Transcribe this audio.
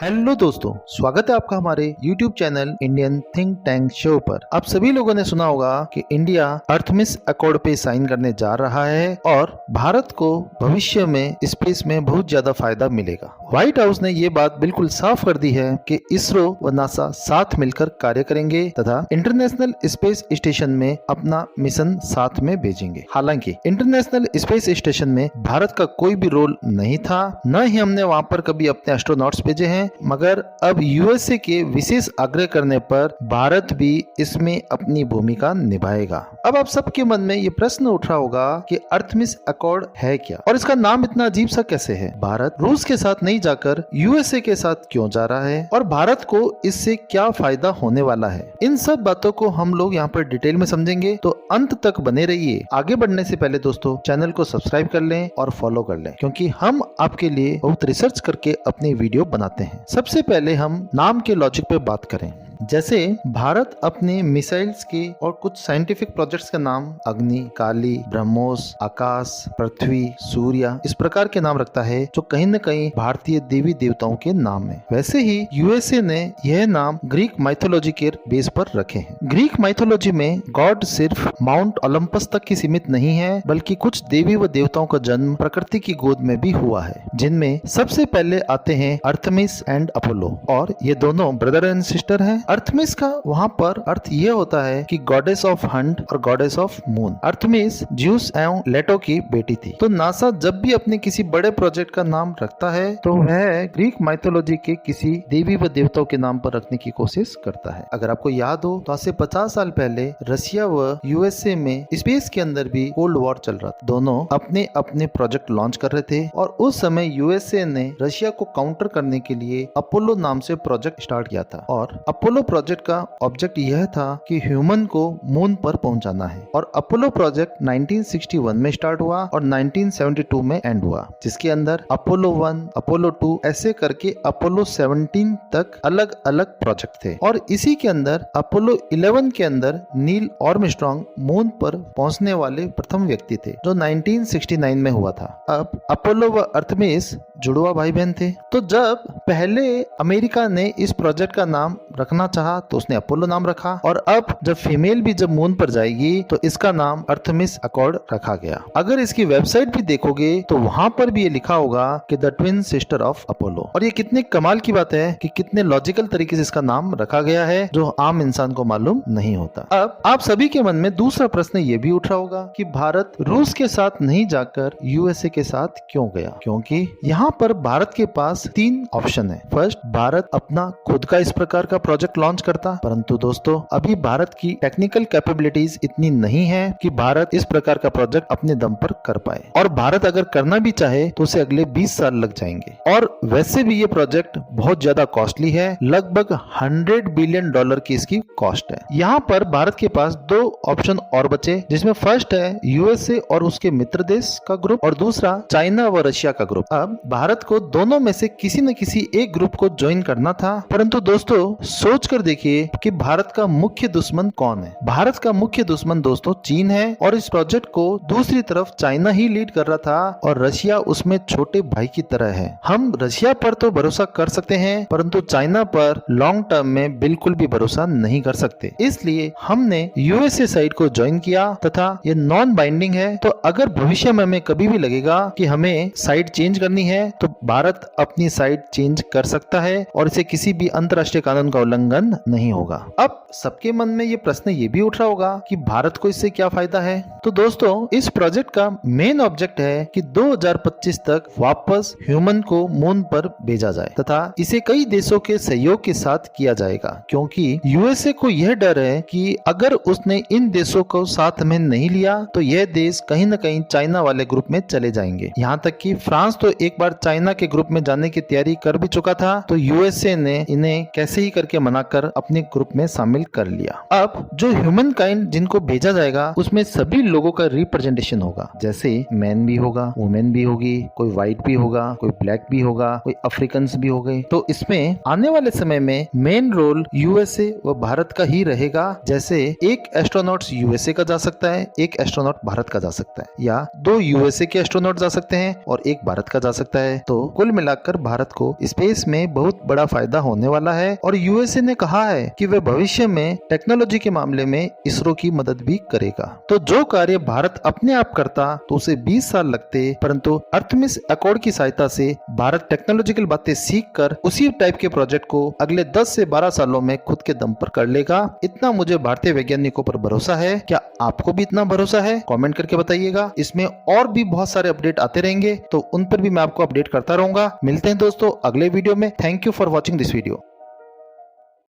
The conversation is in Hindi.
हेलो दोस्तों, स्वागत है आपका हमारे YouTube channel Indian think tank show पर। आप सभी लोगों ने सुना होगा कि इंडिया अर्थमिस अकॉर्ड पे साइन करने जा रहा है और भारत को भविष्य में स्पेस में बहुत ज्यादा फायदा मिलेगा। व्हाइट हाउस ने ये बात बिल्कुल साफ कर दी है कि इसरो व नासा साथ मिलकर कार्य करेंगे तथा इंटरनेशनल स्पेस स्टेशन में अपना मिशन साथ में भेजेंगे। हालांकि इंटरनेशनल स्पेस स्टेशन में भारत का कोई भी रोल नहीं था, न ही हमने वहां पर कभी अपने एस्ट्रोनॉट्स भेजे हैं, मगर अब यूएसए के विशेष आग्रह करने पर भारत भी इसमें अपनी भूमिका निभाएगा। अब आप सबके मन में ये प्रश्न उठ रहा होगा कि अर्थमिस अकॉर्ड है क्या और इसका नाम इतना अजीब सा कैसे है। भारत रूस के साथ नहीं जाकर यूएसए के साथ क्यों जा रहा है और भारत को इससे क्या फायदा होने वाला है, इन सब बातों को हम लोग यहाँ पर डिटेल में समझेंगे, तो अंत तक बने रहिए। आगे बढ़ने से पहले दोस्तों चैनल को सब्सक्राइब कर लें और फॉलो कर लें, क्योंकि हम आपके लिए बहुत रिसर्च करके अपनी वीडियो बनाते हैं। सबसे पहले हम नाम के लॉजिक पे बात करें। जैसे भारत अपने मिसाइल्स के और कुछ साइंटिफिक प्रोजेक्ट्स का नाम अग्नि, काली, ब्रह्मोस, आकाश, पृथ्वी, सूर्य इस प्रकार के नाम रखता है जो कहीं न कहीं भारतीय देवी देवताओं के नाम है। वैसे ही यूएसए ने यह नाम ग्रीक माइथोलॉजी के बेस पर रखे हैं। ग्रीक माइथोलॉजी में गॉड सिर्फ माउंट ओलंपस तक ही सीमित नहीं है, बल्कि कुछ देवी व देवताओं का जन्म प्रकृति की गोद में भी हुआ है, जिनमें सबसे पहले आते हैं अर्थमिस एंड अपोलो, और ये दोनों ब्रदर एंड सिस्टर हैं। अर्थमिस का वहाँ पर अर्थ ये होता है कि गॉडेस ऑफ हंट और गॉडेस ऑफ मून। अर्थमिस ज्यूस एवं लेटो की बेटी थी। तो नासा जब भी अपने किसी बड़े प्रोजेक्ट का नाम रखता है तो वह ग्रीक माइथोलॉजी के किसी देवी व देवताओं के नाम पर रखने की कोशिश करता है। अगर आपको याद हो तो आज से 50 साल पहले रशिया व यूएसए में स्पेस के अंदर भी कोल्ड वॉर चल रहा था। दोनों अपने अपने प्रोजेक्ट लॉन्च कर रहे थे और उस समय यूएसए ने रशिया को काउंटर करने के लिए अपोलो नाम से प्रोजेक्ट स्टार्ट किया था। और अपोलो प्रोजेक्ट का ऑब्जेक्ट यह था कि ह्यूमन को मून पर पहुंचाना है। और अपोलो प्रोजेक्ट 1961 में स्टार्ट हुआ और 1972 में एंड हुआ, जिसके अंदर अपोलो 1, अपोलो 2 ऐसे करके अपोलो 17 तक अलग अलग प्रोजेक्ट थे। और इसी के अंदर अपोलो 11 के अंदर नील आर्मस्ट्रांग मून पर पहुंचने वाले प्रथम व्यक्ति थे, जो 1969 में हुआ था। अब अपोलो व अर्थमिस जुड़वा भाई बहन थे। तो जब पहले अमेरिका ने इस प्रोजेक्ट का नाम रखना चाहा तो उसने अपोलो नाम रखा, और अब जब फीमेल भी जब मून पर जाएगी तो इसका नाम अर्थमिस अकॉर्ड रखा गया। अगर इसकी वेबसाइट भी देखोगे तो वहां पर भी ये लिखा होगा कि the twin sister of Apollo. और ये कितने कमाल की बात है कि कितने लॉजिकल तरीके से इसका नाम रखा गया है, जो आम इंसान को मालूम नहीं होता। अब आप सभी के मन में दूसरा प्रश्न ये भी उठ रहा होगा कि भारत रूस के साथ नहीं जाकर यूएसए के साथ क्यों गया, क्योंकि यहाँ पर भारत के पास 3 ऑप्शन है। फर्स्ट, भारत अपना खुद का इस प्रकार का प्रोजेक्ट लॉन्च करता, परंतु दोस्तों अभी भारत की टेक्निकल कैपेबिलिटीज इतनी नहीं है कि भारत इस प्रकार का प्रोजेक्ट अपने दम पर कर पाए, और भारत अगर करना भी चाहे तो उसे अगले 20 साल लग जाएंगे। और वैसे भी ये प्रोजेक्ट बहुत ज्यादा कॉस्टली है, लगभग $100 बिलियन की इसकी कॉस्ट है। यहाँ पर भारत के पास 2 ऑप्शन और बचे, जिसमें फर्स्ट है यूएसए और उसके मित्र देश का ग्रुप, और दूसरा चाइना व रशिया का ग्रुप। अब भारत को दोनों में से किसी न किसी एक ग्रुप को ज्वाइन करना था, परंतु दोस्तों सोच कर देखिए कि भारत का मुख्य दुश्मन कौन है। भारत का मुख्य दुश्मन दोस्तों चीन है, और इस प्रोजेक्ट को दूसरी तरफ चाइना ही लीड कर रहा था और रशिया उसमें छोटे भाई की तरह है। हम रशिया पर तो भरोसा कर सकते हैं, परंतु चाइना पर लॉन्ग टर्म में बिल्कुल भी भरोसा नहीं कर सकते। इसलिए हमने यूएसए साइड को ज्वाइन किया तथा ये नॉन बाइंडिंग है। तो अगर भविष्य में हमें कभी भी लगेगा कि हमें साइड चेंज करनी है तो भारत अपनी साइड चेंज कर सकता है और इसे किसी भी अंतर्राष्ट्रीय कानून का उल्लंघन नहीं होगा। अब सबके मन में ये प्रश्न ये भी उठ रहा होगा कि भारत को इससे क्या फायदा है। तो दोस्तों इस प्रोजेक्ट का मेन ऑब्जेक्ट है कि 2025 तक वापस ह्यूमन को मून पर भेजा जाए तथा इसे कई देशों के सहयोग के साथ किया जाएगा, क्योंकि यूएसए को यह डर है कि अगर उसने इन देशों को साथ में नहीं लिया तो यह देश कहीं न कहीं चाइना वाले ग्रुप में चले जाएंगे। यहाँ तक कि फ्रांस तो एक बार चाइना के ग्रुप में जाने की तैयारी कर भी चुका था, तो यूएसए ने इन्हें कैसे ही करके मनाकर अपने ग्रुप में शामिल कर लिया। अब जो ह्यूमन काइंड जिनको भेजा जाएगा उसमें सभी लोगों का रिप्रेजेंटेशन होगा, जैसे मैन भी होगा, वुमेन भी होगी, कोई व्हाइट भी होगा, कोई ब्लैक भी होगा, कोई अफ्रीकन्स भी हो गए। तो इसमें आने वाले समय में मेन रोल यूएसए व भारत का ही रहेगा। जैसे एक एस्ट्रोनॉट यूएसए का जा सकता है, एक एस्ट्रोनॉट भारत का जा सकता है, या 2 यूएसए के एस्ट्रोनॉट जा सकते हैं और एक भारत का जा सकता जाए तो कुल मिलाकर भारत को स्पेस में बहुत बड़ा फायदा होने वाला है। और यूएसए ने कहा है कि वह भविष्य में टेक्नोलॉजी के मामले में इसरो की मदद भी करेगा। तो जो कार्य भारत अपने आप करता तो उसे 20 साल लगते, परंतु अर्थमिस अकॉर्ड की सहायता से भारत टेक्नोलॉजिकल बातें सीखकर उसी टाइप के प्रोजेक्ट को अगले 10 से 12 सालों में खुद के दम पर कर लेगा। इतना मुझे भारतीय वैज्ञानिकों पर भरोसा है। क्या आपको भी इतना भरोसा है? कमेंट करके बताइएगा। इसमें और भी बहुत सारे अपडेट आते रहेंगे तो उन पर भी मैं आपको अपडेट करता रहूंगा। मिलते हैं दोस्तों अगले वीडियो में। Thank you for watching this video.